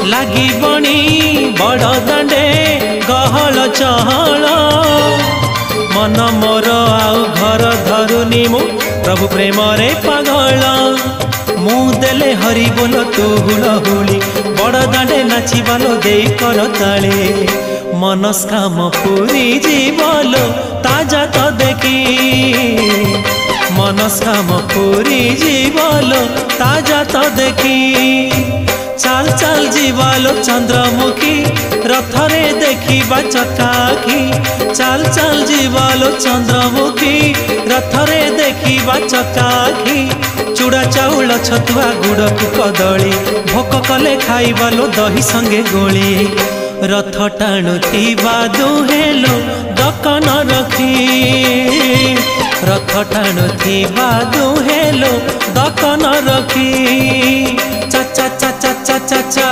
लागी बणी बड़ दांडे गहल चहल मन मोर आउ घर धरुनी मु प्रभु प्रेम रे पागल मु देले हरि बोल तू हुलहुली बड़ दांडे नाची बालो दे कर ताले मनस्काम पूरी जीवल ताजा तो देखी मनस्काम पूरी जीवल ताजा तो देखी चाल चाल जीवालो चंद्रमुखी रथरे देखिबा चकाखी चाल चाल जीवालो चंद्रमुखी रथरे देखिबा चकाखी चूड़ा चाउल छतुआ गुड़ को कदली भोक कले खाइबालो दही संगे गोली रथ टाणुथिबा दुहेलो दकन रखी रथ टाणुथिबा दुहेलो दकन रखी चा चा चा चा चा चा चा।